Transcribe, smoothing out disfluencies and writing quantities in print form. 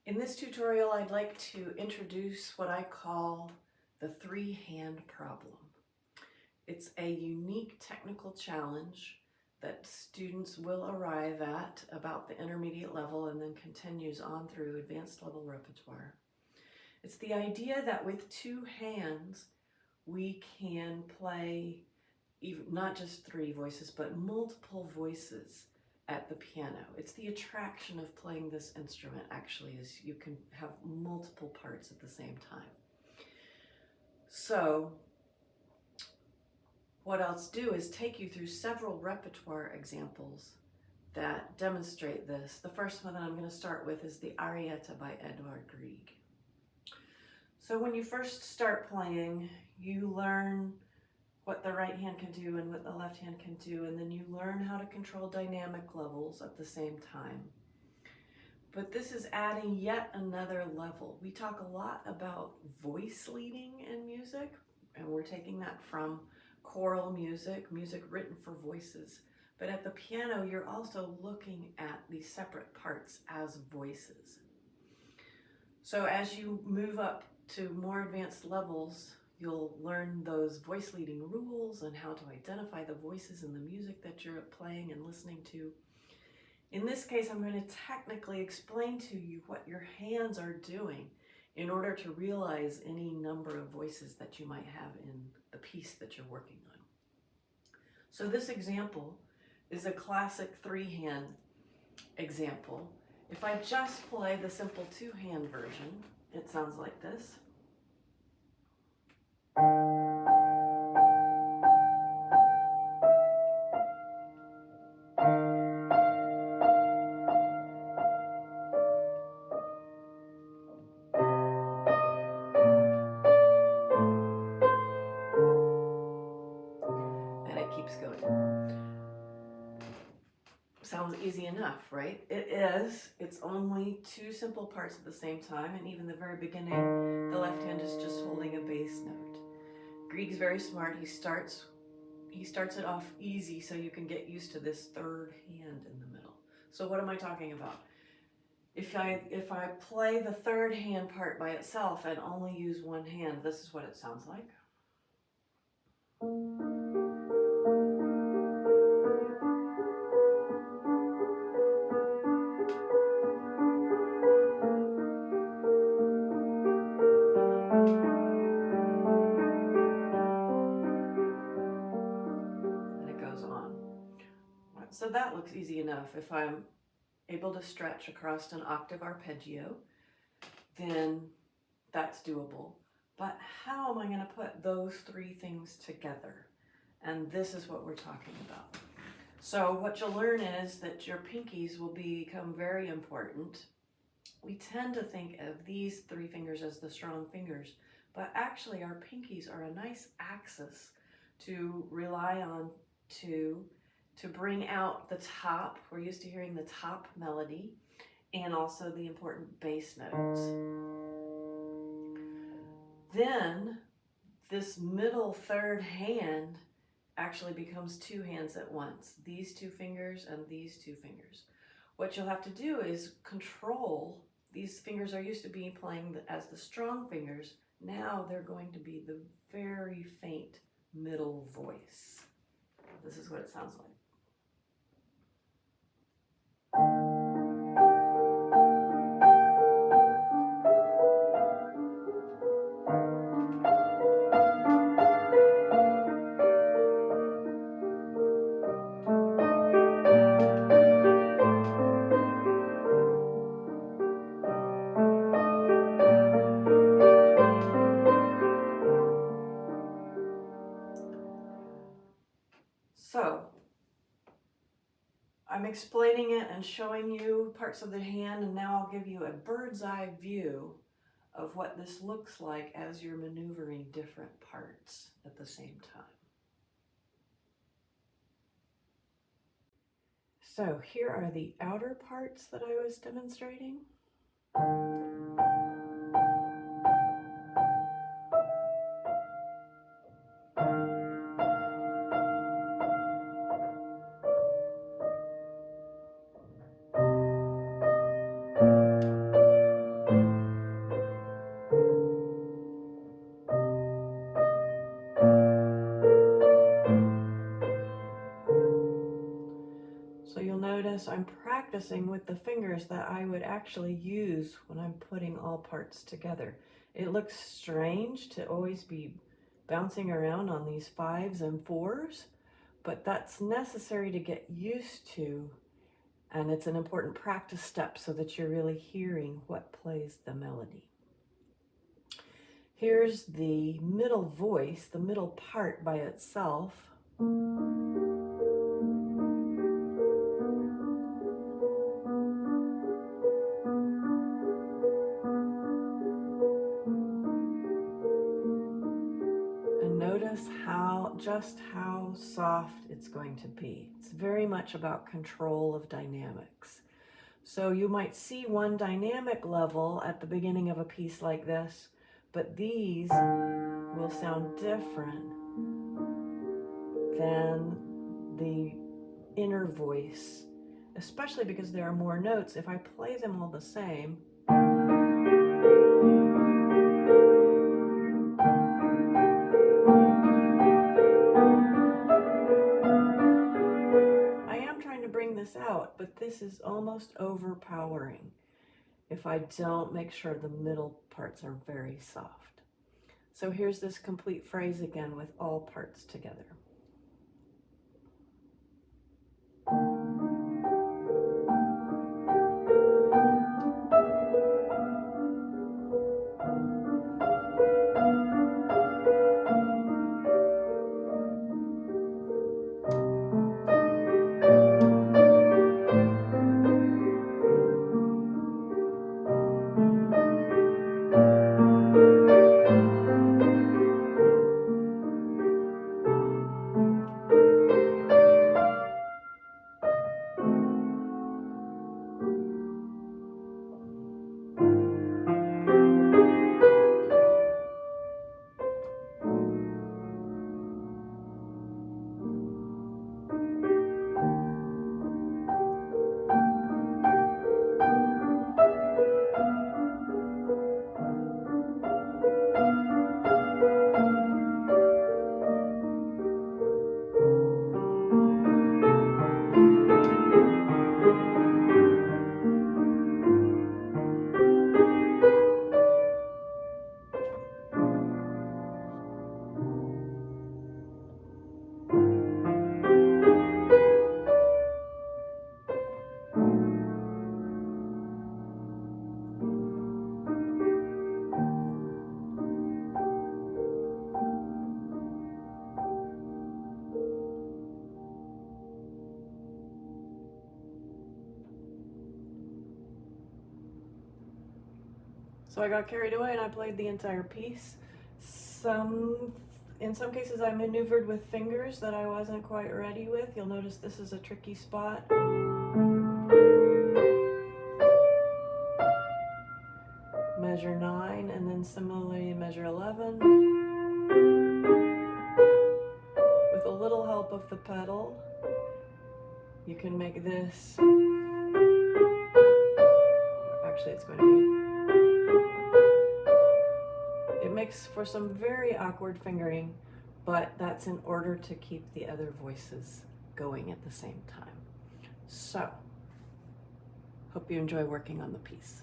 In this tutorial, I'd like to introduce what I call the three-hand problem. It's a unique technical challenge that students will arrive at about the intermediate level and then continues on through advanced level repertoire. It's the idea that with two hands, we can play even, not just three voices, but multiple voices at the piano. It's the attraction of playing this instrument, actually, is you can have multiple parts at the same time. So what I'll do is take you through several repertoire examples that demonstrate this. The first one that I'm going to start with is the Arietta by Edvard Grieg. So when you first start playing, you learn what the right hand can do and what the left hand can do, and then you learn how to control dynamic levels at the same time. But this is adding yet another level. We talk a lot about voice leading in music, and we're taking that from choral music, music written for voices. But at the piano, you're also looking at these separate parts as voices. So as you move up to more advanced levels, you'll learn those voice leading rules and how to identify the voices in the music that you're playing and listening to. In this case, I'm going to technically explain to you what your hands are doing in order to realize any number of voices that you might have in the piece that you're working on. So this example is a classic three-hand example. If I just play the simple two-hand version, it sounds like this. And it keeps going. Sounds easy enough, right? It is. It's only two simple parts at the same time, and even the very beginning, the left hand is just holding a bass note. Grieg's very smart. He starts it off easy so you can get used to this third hand in the middle. So what am I talking about? If I play the third hand part by itself and only use one hand, this is what it sounds like. So that looks easy enough. If I'm able to stretch across an octave arpeggio, then that's doable. But how am I going to put those three things together? And this is what we're talking about. So what you'll learn is that your pinkies will become very important. We tend to think of these three fingers as the strong fingers, but actually our pinkies are a nice axis to rely on to bring out the top. We're used to hearing the top melody and also the important bass notes. Then this middle third hand actually becomes two hands at once, these two fingers and these two fingers. What you'll have to do is control, these fingers are used to being playing as the strong fingers. Now they're going to be the very faint middle voice. This is what it sounds like. So I'm explaining it and showing you parts of the hand, and now I'll give you a bird's eye view of what this looks like as you're maneuvering different parts at the same time. So here are the outer parts that I was demonstrating. notice I'm practicing with the fingers that I would actually use when I'm putting all parts together. It looks strange to always be bouncing around on these 5s and 4s, but that's necessary to get used to, and it's an important practice step so that you're really hearing what plays the melody. Here's the middle voice, the middle part by itself. And notice just how soft it's going to be. It's very much about control of dynamics. So you might see one dynamic level at the beginning of a piece like this, but these will sound different than the inner voice, especially because there are more notes. If I play them all the same, I am trying to bring this out, but this is almost overpowering if I don't make sure the middle parts are very soft. So here's this complete phrase again with all parts together. So I got carried away and I played the entire piece. In some cases I maneuvered with fingers that I wasn't quite ready with. You'll notice this is a tricky spot. Measure 9 and then similarly measure 11. With a little help of the pedal, you can make this, actually it's going to be, it makes for some very awkward fingering, but that's in order to keep the other voices going at the same time. So, hope you enjoy working on the piece.